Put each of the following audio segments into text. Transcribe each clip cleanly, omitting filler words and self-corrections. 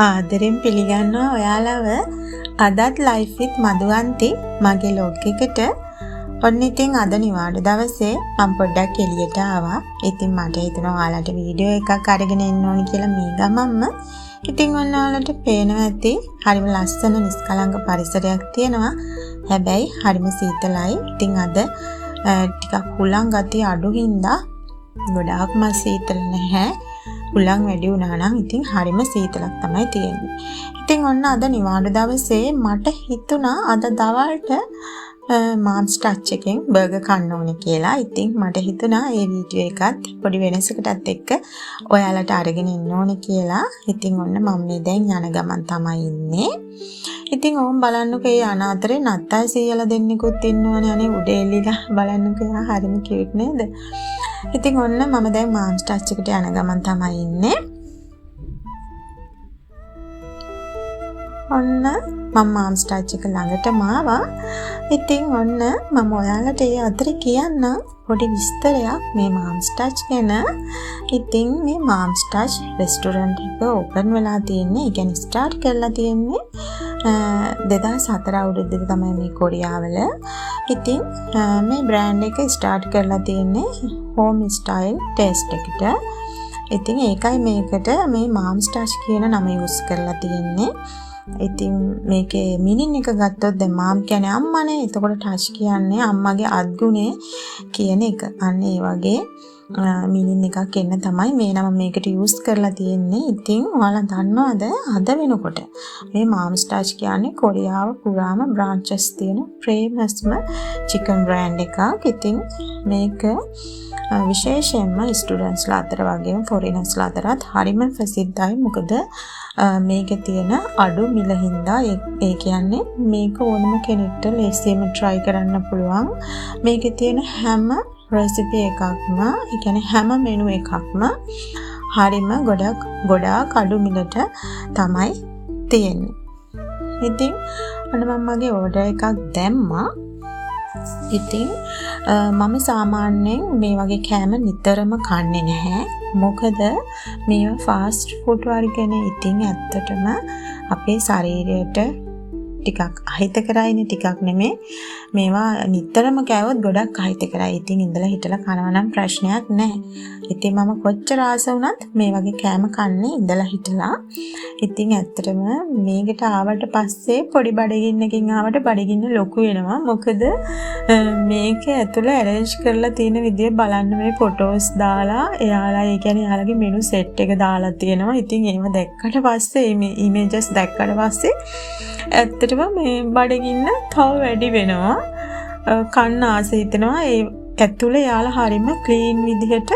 ආදරෙන් පිළිගන්නවා ඔයාලව අදත් ලයිෆ් විත් මధుවන්ති මගේ ලොග් එකට. ඔන්න ඉතින් අද නිවාඩු දවසේ මම පොඩ්ඩක් එළියට ආවා. ඉතින් මට හිතුණා ඔයාලට වීඩියෝ එකක් අරගෙන එන්න ඕනි කියලා මේ ගමම්ම. ඉතින් ඔන්න ඔයාලට පේනවා ඇති හරිම ලස්සන නිස්කලංක පරිසරයක් තියෙනවා. හැබැයි හරිම සීතලයි. ඉතින් අද ටිකක් හුලං ගතිය අඩු හින්දා ගොඩාක්ම සීතල නැහැ. හුලං වැඩි වුණා නම් ඉතින් හරිම සීතලක් තමයි තියෙන්නේ. ඉතින් ඔන්න අද නිවාඩු දවසේ මට හිතුණා අද දවල්ට මාම්ස් ටච් එකෙන් බර්ගර් කන්න ඕනේ කියලා. ඉතින් මට හිතුණා මේ වීඩියෝ එකත් පොඩි වෙනසකටත් එක්ක ඔයාලට අරගෙන එන්න ඕනේ කියලා. ඉතින් ඔන්න මම මේ දැන් යන ගමන් තමයි ඉන්නේ. ඉතින් ඕම් බලන්නකෝ ඒ යන අතරේ නත්තල් සීයලා දෙන්නෙකුත් ඉන්නවනේ අනේ උඩ එල්ලිලා බලන්නකෝ එයා හරිම කියුට් නේද? ඉතින් ඔන්න මම දැන් මාම්ස් ටච් එකට යන ගමන් තමයි ඉන්නේ. ඔන්න මම මාම්ස් ටච් එක ළඟටම ආවා. ඉතින් ඔන්න මම ඔයාලට ඒ අතරේ කියන්න පොඩි විස්තරයක් මේ මාම්ස් ටච් ගැන. ඉතින් මේ මාම්ස් ටච් රෙස්ටොරන්ට් එක ඕපන් වෙලා තියෙන්නේ, ඒ කියන්නේ ස්ටාර්ට් කරලා තියෙන්නේ 2004 අවුරුද්දේ තමයි මේ කොරියාවල. ඉතින් මේ බ්‍රෑන්ඩ් එක ස්ටාර්ට් කරලා තියෙන්නේ හෝම් ස්ටයිල් ටේස්ට් එකට. ඉතින් ඒකයි මේකට මේ මාම්ස් ටච් කියන නම යූස් කරලා තියෙන්නේ. ඉතින් මේකේ මිනින් එක ගත්තොත් දැන් මාම් කියන්නේ අම්මානේ. එතකොට ටච් කියන්නේ අම්මගේ අත්ගුණේ කියන එක. අන්න ඒ වගේ මිනින් එකක් එන්න තමයි මේ නම මේකට යූස් කරලා තියෙන්නේ. ඉතින් ඔයාලා දන්නවද අද වෙනකොට මේ මාම්ස් ටච් කියන්නේ කොරියාව පුරාම බ්‍රාන්චස් තියෙන ෆේමස්ම චිකන් බ්‍රෑන්ඩ් එකක්. ඉතින් මේක විශේෂයෙන්ම ස්ටුඩන්ට්ස්ලා අතර වගේම ෆොරිනර්ස්ලා අතරත් හරිම ප්‍රසිද්ධයි. මොකද මේකේ තියෙන අඩු මිල හින්දා ඒ කියන්නේ මේක ඕනම කෙනෙක්ට ලේසියෙන්ම try කරන්න පුළුවන්. මේකේ තියෙන හැම රෙසිපි එකක්ම, ඒ කියන්නේ හැම මෙනු එකක්ම හරිම ගොඩාක් අඩු මිලට තමයි තියෙන්නේ. ඉතින් අන්න මම මගේ ඕඩර් එකක් දැම්මා. ඉතින් මම සාමාන්‍යයෙන් මේ වගේ කෑම නිතරම කන්නේ නැහැ. මොකද මේවා ෆාස්ට් ෆුඩ් වර්ගනේ. ඉතින් ඇත්තටම අපේ ශරීරයට ටිකක් අහිතකරයිනේ, ටිකක් නෙමෙයි. මේවා නිතරම කෑවොත් ගොඩක් අහිතකරයි. ඉතින් ඉඳලා හිටලා කනවා නම් ප්‍රශ්නයක් නැහැ. ඉතින් මම කොච්චර ආස වුණත් මේ වගේ කෑම කන්නේ ඉඳලා හිටලා. ඉතින් ඇත්තටම මේකට ආවට පස්සේ පොඩි බඩගින්නකින් ආවට බඩගින්න ලොකු වෙනවා. මොකද මේක ඇතුළේ ඇරේන්ජ් කරලා තියෙන විදිය බලන්න මේ ෆොටෝස් දාලා එයාලා ඒ කියන්නේ එයාලගේ මෙනු සෙට් එක දාලා තියෙනවා. ඉතින් ඒව දැක්කට පස්සේ මේ ඉමේජස් දැක්කට පස්සේ ඇත්තටම මේ බඩගින්න තව වැඩි වෙනවා. කන්න ආස හිතෙනවා. ඒ ඇතුළේ යාලා හරිම ක්ලීන් විදිහට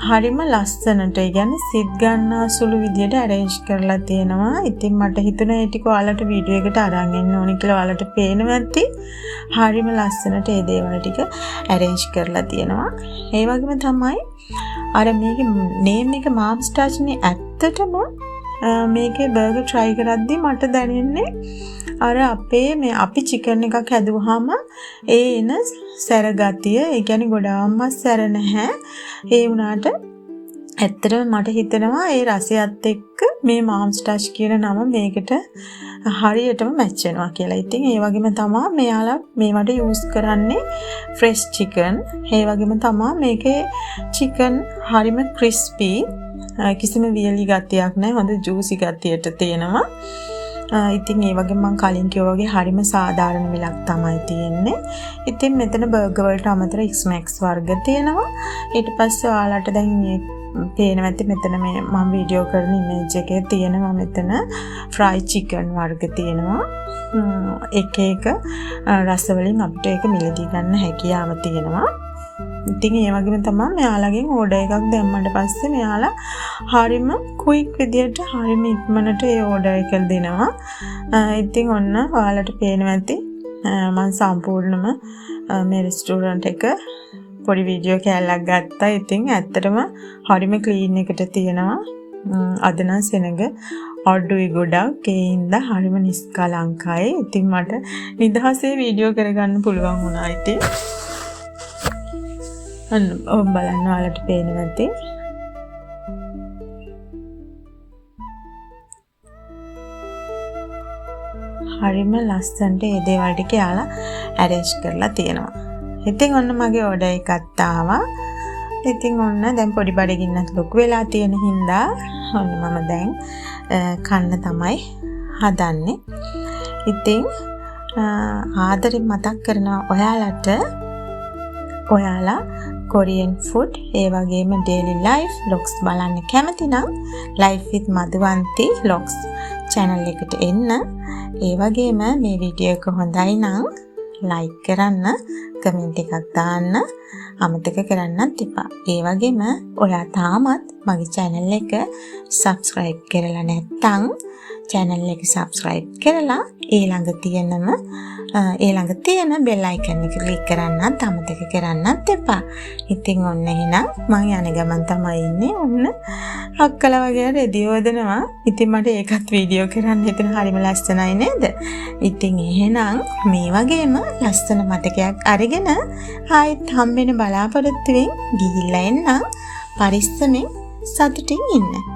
හරිම ලස්සනට, ඒ කියන්නේ සිත් ගන්න සුළු විදිහට ඇරේන්ජ් කරලා තියෙනවා. ඉතින් මට හිතුණා ඒ ටික ඔයාලට වීඩියෝ එකට අරන් එන්න ඕනේ කියලා. ඔයාලට පේනවා ඇති හරිම ලස්සනට ඒ දේවල් ටික ඇරේන්ජ් කරලා තියෙනවා. ඒ වගේම තමයි අර මේකේ නේම් එක මාම්ස් ටච්නේ. ඇත්තටම මේකේ බර්ගර් try කරද්දි මට දැනෙන්නේ අර අපි චිකන් එකක් හැදුවාම ඒ එන සැර ගතිය, ඒ කියන්නේ ගොඩාක්ම සැර නැහැ. ඒ වුණාට ඇත්තටම මට හිතෙනවා ඒ රසයත් එක්ක මේ මාම්ස් ටච් කියන නම මේකට හරියටම මැච් වෙනවා කියලා. ඉතින් ඒ වගේම තමයි මෙයාලා මේවට යූස් කරන්නේ ෆ්‍රෙෂ් චිකන්. ඒ වගේම තමයි මේකේ චිකන් හරිම ක්‍රිස්පි, කිසිම වියලි ගතියක් නැහැ. හොඳ ජූසි ගතියට තියෙනවා. ඉතින් ඒ වගේ මම කලින් කිව්වා වගේ හරිම සාධාරණ මිලක් තමයි තියෙන්නේ. ඉතින් මෙතන බර්ගර් වලට අමතර X-Max වර්ග තියෙනවා. ඊට පස්සේ ඔයාලට දැන් මේ පේනවා ඇති මෙතන මේ මම වීඩියෝ කරන ඉමේජ් එකේ තියෙනවා මෙතන ෆ්‍රයි චිකන් වර්ග තියෙනවා. එක එක රස වලින් අපිට ඒක මිලදී ගන්න හැකියාව තියෙනවා. ඉතින් ඒ වගේම තමයි මෙයාලගෙන් ඕඩර් එකක් දැම්මට පස්සේ මෙයාලා හරිම ක්වික් විදියට හරිම ඉක්මනට ඒ ඕඩර් එක දෙනවා. ඉතින් ඔන්න ඔයාලට පේනවා ඇති මම සම්පූර්ණම මේ රෙස්ටොරන්ට් එක පොඩි වීඩියෝ කෑල්ලක් ගත්තා. ඉතින් ඇත්තටම හරිම ක්ලීන් එකට තියෙනවා. අද නම් සෙනඟ අඩුයි ගොඩක්. ඒ හින්දා හරිම නිස්කලංකයි. ඉතින් මට නිදහසේ වීඩියෝ කරගන්න පුළුවන් වුණා. ඉතින් ඔබ බලන්න ඔයාලට පේනවා ඇති හරිම ලස්සනට මේ දේවල් ටික යාලා arrange කරලා තියෙනවා. ඉතින් ඔන්න මගේ order එකත් ආවා. ඉතින් ඔන්න දැන් පොඩි බඩගින්නක් ලොකු වෙලා තියෙන හින්දා ඔන්න මම දැන් කන්න තමයි හදන්නේ. ඉතින් ආදරෙන් මතක් කරනවා ඔයාලට ඔයාලා Korean food ඒ වගේම daily life vlogs බලන්න කැමති නම් Life with Madhuvanthi vlogs channel එකට එන්න. ඒ වගේම මේ වීඩියෝ එක හොඳයි නම් like කරන්න, comment එකක් දාන්න අමතක කරන්නත් එපා. ඒ වගේම ඔයා තාමත් මගේ channel එක subscribe කරලා නැත්නම් channel එක subscribe කරලා ඊළඟ තියෙන bell icon එක click කරන්නත් අමතක කරන්නත් එපා. ඉතින් ඔන්න එහෙනම් මම යන ගමන් තමයි ඉන්නේ. ඔන්න අක්කලා වගේ රෙදි හොදනවා. ඉතින් මට ඒකත් වීඩියෝ කරන්න හිතෙන හරිම ලස්සනයි නේද? ඉතින් එහෙනම් මේ වගේම ලස්සන මතකයක් අරගෙන ආයෙත් හම්බෙන බලාපොරොත්තුවෙන් ගිහිල්ලා එන්න. පරිස්සමෙන් සතුටින් ඉන්න.